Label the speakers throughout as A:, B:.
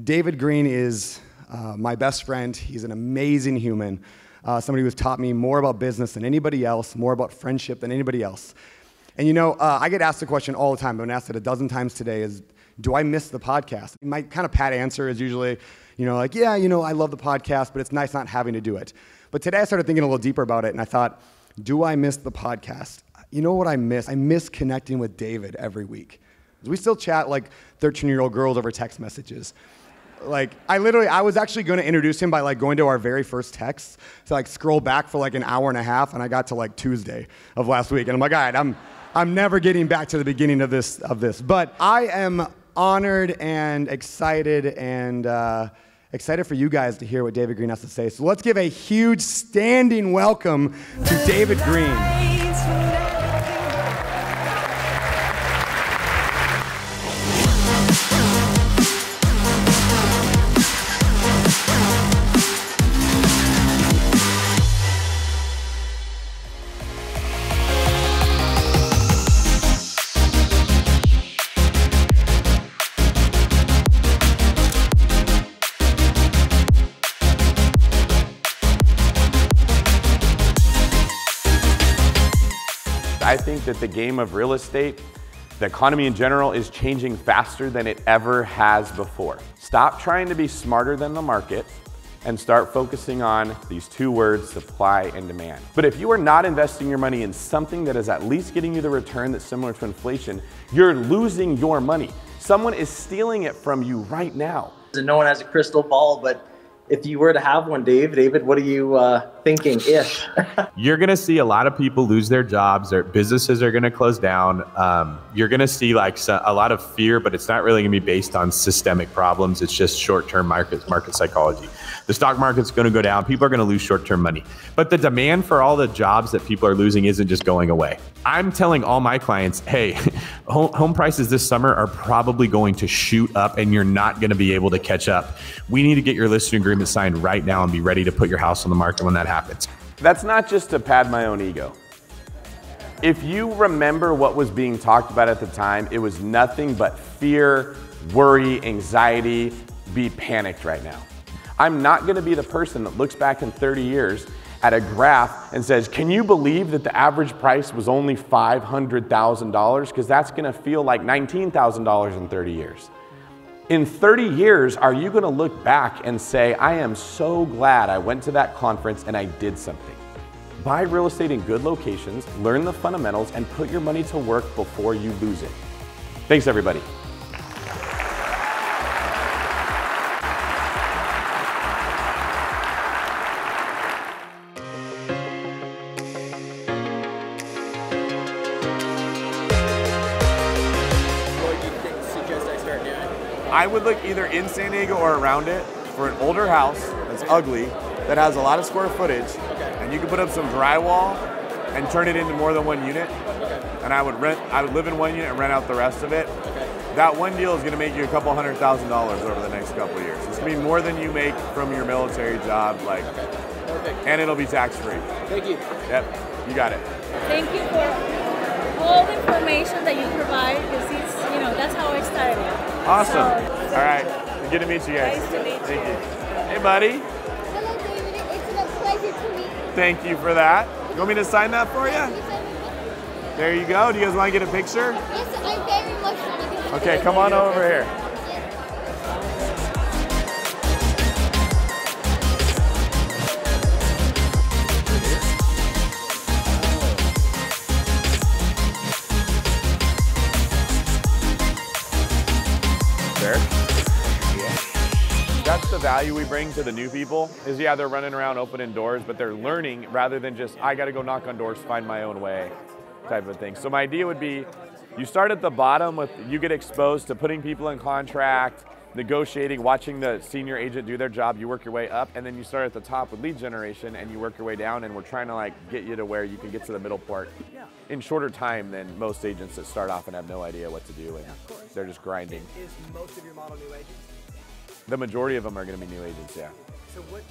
A: David Green is my best friend. He's an amazing human, somebody who's taught me more about business than anybody else, more about friendship than anybody else. And you know, I get asked the question all the time. I've been asked it a dozen times today is, do I miss the podcast? My kind of pat answer is usually, you know, like, yeah, you know, I love the podcast, but it's nice not having to do it. But today I started thinking a little deeper about it, and I thought, do I miss the podcast? You know what I miss? I miss connecting with David every week. We still chat like 13-year-old girls over text messages. Like, I was actually going to introduce him by like going to our very first text. So like scroll back for like an hour and a half, and I got to like Tuesday of last week, and I'm like, all right, I'm never getting back to the beginning of this. But I am honored and excited for you guys to hear what David Green has to say. So let's give a huge standing welcome to David Green.
B: I think that the game of real estate, the economy in general, is changing faster than it ever has before. Stop trying to be smarter than the market and start focusing on these two words, supply and demand. But if you are not investing your money in something that is at least getting you the return that's similar to inflation, you're losing your money. Someone is stealing it from you right now.
C: No one has a crystal ball, but if you were to have one, David, what are you thinking if?
D: You're going to see a lot of people lose their jobs. Their businesses are going to close down. You're going to see like a lot of fear, but it's not really going to be based on systemic problems. It's just short-term market psychology. The stock market's going to go down. People are going to lose short-term money. But the demand for all the jobs that people are losing isn't just going away. I'm telling all my clients, hey, home prices this summer are probably going to shoot up and you're not going to be able to catch up. We need to get your listing agreement signed right now and be ready to put your house on the market when that happens.
B: That's not just to pad my own ego. If you remember what was being talked about at the time, it was nothing but fear, worry, anxiety, be panicked right now. I'm not going to be the person that looks back in 30 years at a graph and says, can you believe that the average price was only $500,000? Because that's going to feel like $19,000 in 30 years. In 30 years, are you going to look back and say, I am so glad I went to that conference and I did something? Buy real estate in good locations, learn the fundamentals, and put your money to work before you lose it. Thanks, everybody. I would look either in San Diego or around it for an older house that's ugly, that has a lot of square footage, and you can put up some drywall and turn it into more than one unit. And I would live in one unit and rent out the rest of it. That one deal is going to make you a couple $100,000 over the next couple of years. It's going to be more than you make from your military job, like, and it'll be tax-free.
C: Thank you.
B: Yep, you got it.
E: Thank you for all the information that you provide, because that's how I started.
B: Awesome. All right. Good to meet you guys.
E: Nice to meet you.
B: Thank you. Hey, buddy.
F: Hello, David. It's a pleasure to meet you.
B: Thank you for that. You want me to sign that for you? There you go. Do you guys want to get a picture?
F: Yes, I very much want to get a picture.
B: Okay, come on over here. That's the value we bring to the new people is, yeah, they're running around opening doors, but they're learning rather than just, I got to go knock on doors, find my own way type of thing. So my idea would be you start at the bottom with, you get exposed to putting people in contract, negotiating, watching the senior agent do their job, you work your way up, and then you start at the top with lead generation and you work your way down, and we're trying to like get you to where you can get to the middle part in shorter time than most agents that start off and have no idea what to do, and they're just grinding.
G: Is most of your model new agents?
B: The majority of them are going to be new agents, yeah.
G: So what,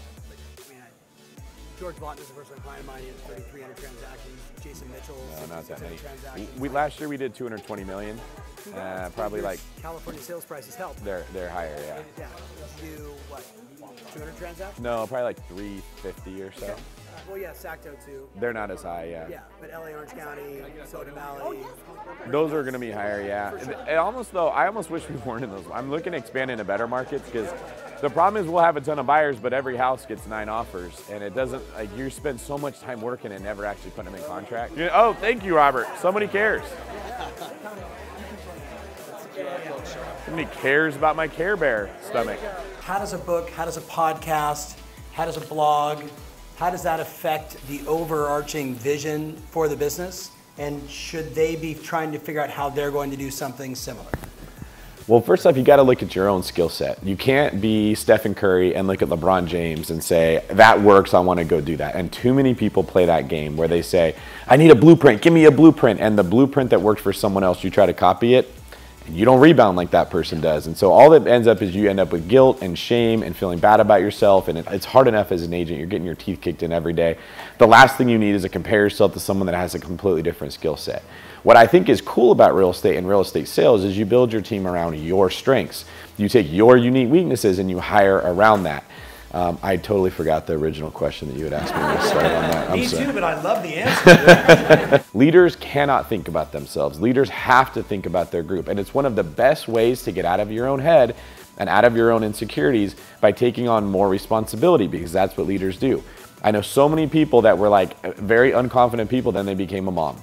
G: George Lawton is a first-time client of mine. He has 3,300 transactions. Jason Mitchell,
B: No, not that many.
G: transactions.
B: Last year we did 220 million. Probably like
G: California sales prices help.
B: they're higher, yeah.
G: Yeah. You do what? 200 transactions?
B: No, probably like 350 or so.
G: Okay. Well, yeah, Sacto too.
B: They're not as high, yeah.
G: Yeah, but LA, Orange County, Soda Valley.
B: Those are going to be higher, yeah. It almost though, I almost wish we weren't in those. I'm looking to expand into better markets because the problem is we'll have a ton of buyers, but every house gets 9 offers, and it doesn't. Like you spend so much time working and never actually putting them in contract. Oh, thank you, Robert. Somebody cares. Somebody cares about my Care Bear stomach.
G: How does a book, how does a podcast, how does a blog, how does that affect the overarching vision for the business? And should they be trying to figure out how they're going to do something similar?
B: Well, first off, you got to look at your own skill set. You can't be Stephen Curry and look at LeBron James and say, that works, I want to go do that. And too many people play that game where they say, I need a blueprint, give me a blueprint. And the blueprint that worked for someone else, you try to copy it, and you don't rebound like that person does. And so all that ends up is you end up with guilt and shame and feeling bad about yourself. And it's hard enough as an agent, you're getting your teeth kicked in every day. The last thing you need is to compare yourself to someone that has a completely different skill set. What I think is cool about real estate and real estate sales is you build your team around your strengths. You take your unique weaknesses and you hire around that. I totally forgot the original question that you had asked me to start on that.
G: Me too, but I love the answer.
B: Leaders cannot think about themselves. Leaders have to think about their group. And it's one of the best ways to get out of your own head and out of your own insecurities by taking on more responsibility, because that's what leaders do. I know so many people that were like very unconfident people, then they became a mom.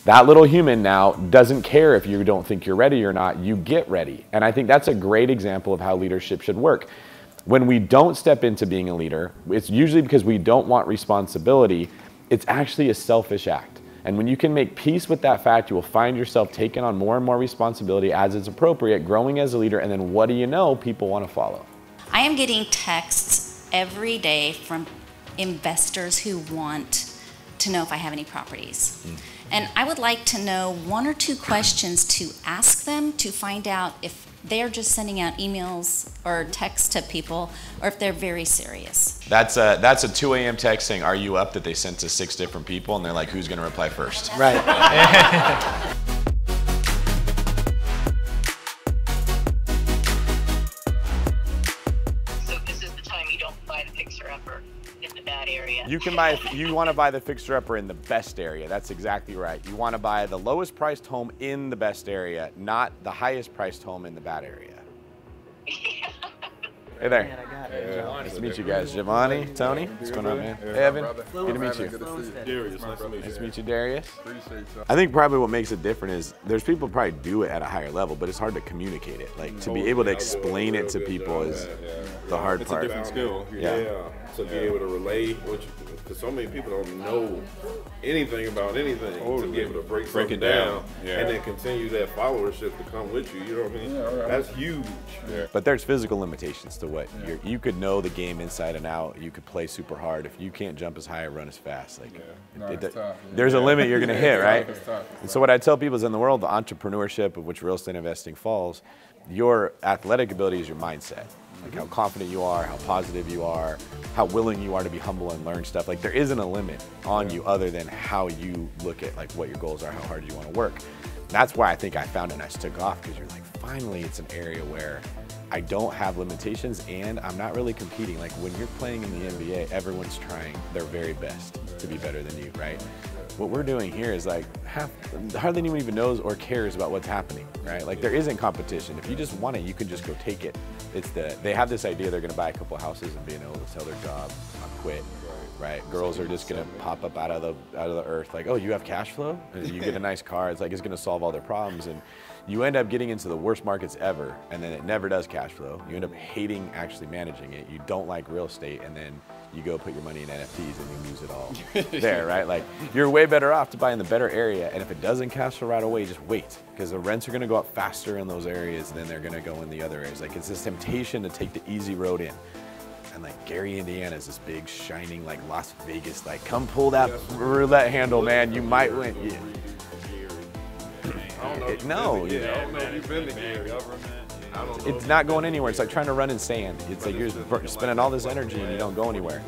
B: That little human now doesn't care if you don't think you're ready or not, you get ready. And I think that's a great example of how leadership should work. When we don't step into being a leader, it's usually because we don't want responsibility. It's actually a selfish act. And when you can make peace with that fact, you will find yourself taking on more and more responsibility as it's appropriate, growing as a leader, and then what do you know? People want to follow.
H: I am getting texts every day from investors who want to know if I have any properties. And I would like to know 1 or 2 questions to ask them to find out if they're just sending out emails or texts to people or if they're very serious.
I: That's a 2 a.m. text saying, are you up, that they sent to 6 different people, and they're like, who's going to reply first?
A: Right.
J: So this is the time you don't buy the fixer-upper in the bad area.
B: You want to buy the fixer-upper in the best area. That's exactly right. You want to buy the lowest priced home in the best area, not the highest priced home in the bad area. Hey there.
G: Man, I got it.
B: Nice to meet you guys. Giovanni, Tony, what's going on, man? Hey, Evan, good to meet you.
K: Darius, nice to meet you.
B: Nice to meet you, Darius.
K: Appreciate you.
B: I think probably what makes it different is there's people probably do it at a higher level, but it's hard to communicate it. Like to be able to explain it to people is the hard part.
K: It's a different skill. Yeah. To be able to relay, because so many people don't know anything about anything, to be able to break it down and then continue that followership to come with you. You know what I mean? That's huge.
B: But there's physical limitations to what you could know the game inside and out. You could play super hard. If you can't jump as high or run as fast, like there's a limit you're gonna hit, right? And so what I tell people is, in the world of entrepreneurship, of which real estate investing falls, your athletic ability is your mindset. Like how confident you are, how positive you are, how willing you are to be humble and learn stuff. Like there isn't a limit on you other than how you look at like what your goals are, how hard you want to work. That's why I think I found it and I just took off, because you're like, finally it's an area where I don't have limitations and I'm not really competing. Like when you're playing in the NBA, everyone's trying their very best to be better than you, right? What we're doing here is like hardly anyone even knows or cares about what's happening, right? Like there isn't competition. If you just want it, you can just go take it. They have this idea they're gonna buy a couple houses and being able to tell their job, I'll quit, right? Girls are just gonna pop up out of the earth like, oh, you have cash flow? And you get a nice car, it's like it's gonna solve all their problems. And you end up getting into the worst markets ever, and then it never does cash flow. You end up hating actually managing it. You don't like real estate, and then you go put your money in NFTs and you lose it all there, right? Like you're way better off to buy in the better area, and if it doesn't cash flow right away, just wait, because the rents are gonna go up faster in those areas than they're gonna go in the other areas. Like it's this temptation to take the easy road in. And like Gary, Indiana is this big, shining, like Las Vegas, like come pull that roulette handle, man, you might win. Yeah. No, it's not going anywhere. It's like trying to run in sand. It's like you're spending all this energy and you don't go anywhere.